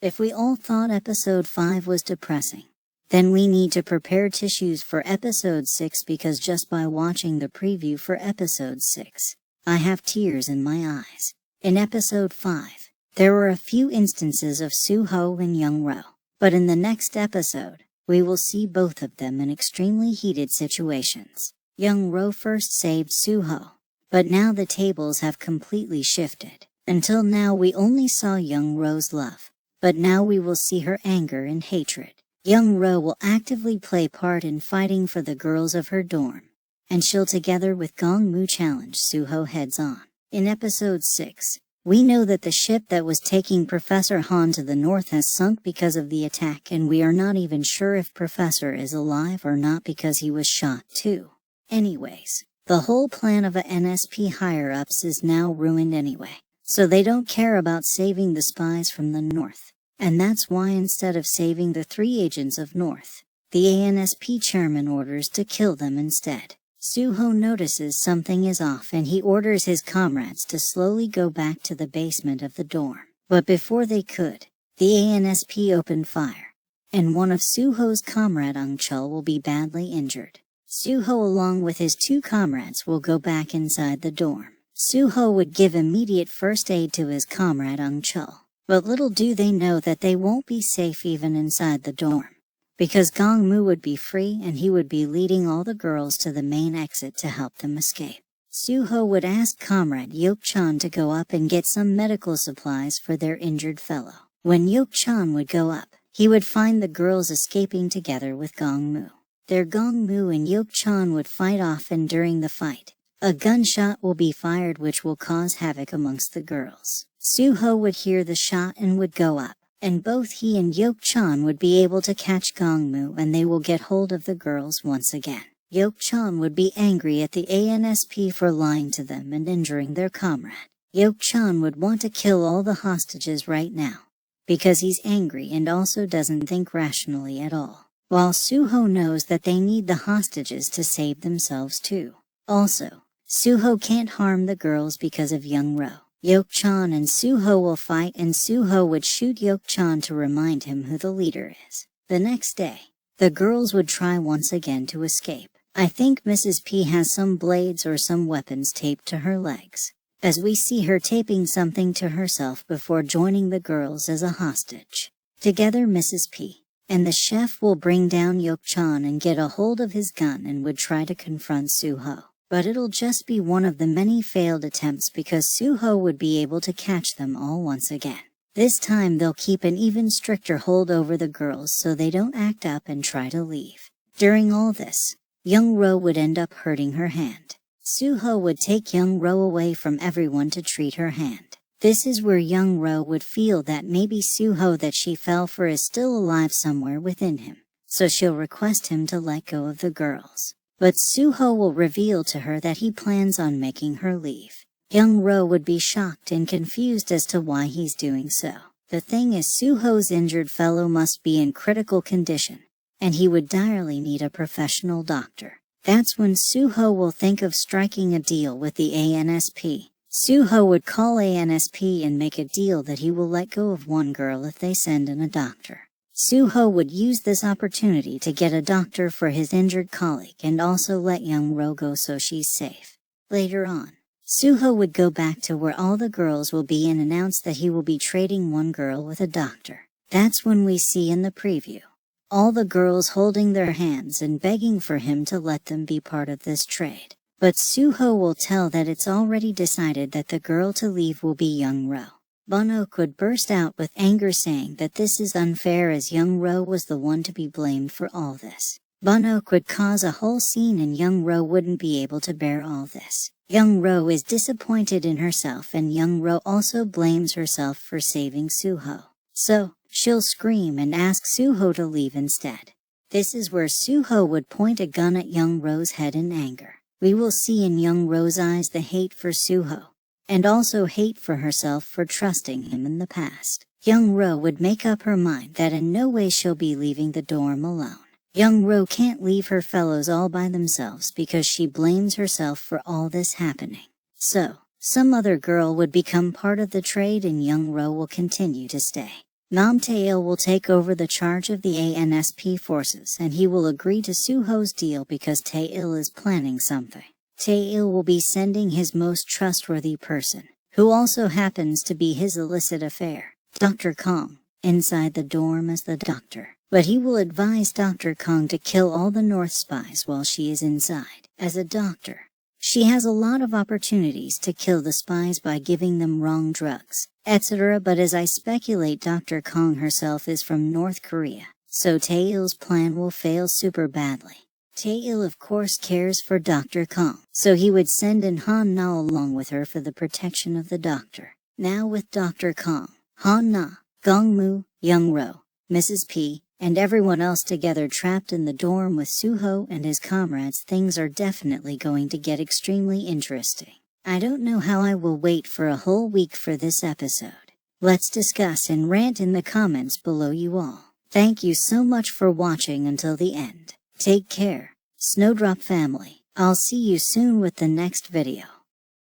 If we all thought episode 5 was depressing, then we need to prepare tissues for episode 6 because just by watching the preview for episode 6, I have tears in my eyes. In episode 5, there were a few instances of Soo-ho and Young-ro, but in the next episode, we will see both of them in extremely heated situations. Young-ro first saved Soo-ho, but now the tables have completely shifted. Until now we only saw Young-ro's love, but now we will see her anger and hatred. Young-ro will actively play part in fighting for the girls of her dorm, and she'll together with Gong-moo challenge Soo-ho heads-on. In episode 6, we know that the ship that was taking Professor Han to the north has sunk because of the attack, and we are not even sure if Professor is alive or not because he was shot too. Anyways, the whole plan of a NSP higher-ups is now ruined anyway, so they don't care about saving the spies from the north, and that's why instead of saving the 3 agents of North, the ANSP chairman orders to kill them instead. Soo-ho notices something is off and he orders his comrades to slowly go back to the basement of the dorm. But before they could, the ANSP opened fire, and one of Soo-ho's comrade Ung-chul will be badly injured. Soo-ho along with his 2 comrades will go back inside the dorm. Soo-ho would give immediate first aid to his comrade Ung-chul, but little do they know that they won't be safe even inside the dorm, because Gong-moo would be free and he would be leading all the girls to the main exit to help them escape. Soo-ho would ask comrade Yok-chan to go up and get some medical supplies for their injured fellow. When Yok-chan would go up, he would find the girls escaping together with Gong-moo. Their Gong-moo and Yok-chan would fight off, and during the fight, a gunshot will be fired which will cause havoc amongst the girls. Soo-ho would hear the shot and would go up, and both he and Yok-chan would be able to catch Gong-moo and they will get hold of the girls once again. Yok-chan would be angry at the ANSP for lying to them and injuring their comrade. Yok-chan would want to kill all the hostages right now, because he's angry and also doesn't think rationally at all, while Soo-ho knows that they need the hostages to save themselves too. Also, Soo-ho can't harm the girls because of Young-ro. Yok-chan and Soo-ho will fight and Soo-ho would shoot Yok-chan to remind him who the leader is. The next day, the girls would try once again to escape. I think Mrs. P has some blades or some weapons taped to her legs, as we see her taping something to herself before joining the girls as a hostage. Together Mrs. P and the chef will bring down Yok-chan and get a hold of his gun and would try to confront Soo-ho. But it'll just be one of the many failed attempts because Soo-ho would be able to catch them all once again. This time they'll keep an even stricter hold over the girls so they don't act up and try to leave. During all this, Young-ro would end up hurting her hand. Soo-ho would take Young-ro away from everyone to treat her hand. This is where Young-ro would feel that maybe Soo-ho that she fell for is still alive somewhere within him, so she'll request him to let go of the girls. But Soo-ho will reveal to her that he plans on making her leave. Young-ro would be shocked and confused as to why he's doing so. The thing is, Soo-ho's injured fellow must be in critical condition, and he would direly need a professional doctor. That's when Soo-ho will think of striking a deal with the ANSP. Soo-ho would call ANSP and make a deal that he will let go of one girl if they send in a doctor. Soo-ho would use this opportunity to get a doctor for his injured colleague and also let Young-ro go so she's safe. Later on, Soo-ho would go back to where all the girls will be and announce that he will be trading one girl with a doctor. That's when we see in the preview all the girls holding their hands and begging for him to let them be part of this trade. But Soo-ho will tell that it's already decided that the girl to leave will be Young-ro. Bun-ok would burst out with anger saying that this is unfair as Young-ro was the one to be blamed for all this. Bun-ok would cause a whole scene and Young-ro wouldn't be able to bear all this. Young-ro is disappointed in herself and Young-ro also blames herself for saving Soo-ho. So, she'll scream and ask Soo-ho to leave instead. This is where Soo-ho would point a gun at Young-ro's head in anger. We will see in Young-ro's eyes the hate for Soo-ho, and also hate for herself for trusting him in the past. Young-ro would make up her mind that in no way she'll be leaving the dorm alone. Young-ro can't leave her fellows all by themselves because she blames herself for all this happening. So, some other girl would become part of the trade and Young-ro will continue to stay. Nam Tae-il will take over the charge of the ANSP forces and he will agree to Soo-ho's deal because Tae-il is planning something. Tae-il will be sending his most trustworthy person, who also happens to be his illicit affair, Dr. Kong, inside the dorm as the doctor. But he will advise Dr. Kong to kill all the North spies while she is inside. As a doctor, she has a lot of opportunities to kill the spies by giving them wrong drugs, etc. But as I speculate, Dr. Kong herself is from North Korea, so Tae-il's plan will fail super badly. Tae-il of course cares for Dr. Kong, so he would send in Han Na along with her for the protection of the doctor. Now with Dr. Kong, Han Na, Gongmu, Young-ro, Mrs. P, and everyone else together trapped in the dorm with Soo-ho and his comrades, things are definitely going to get extremely interesting. I don't know how I will wait for a whole week for this episode. Let's discuss and rant in the comments below you all. Thank you so much for watching until the end. Take care, Snowdrop family. I'll see you soon with the next video.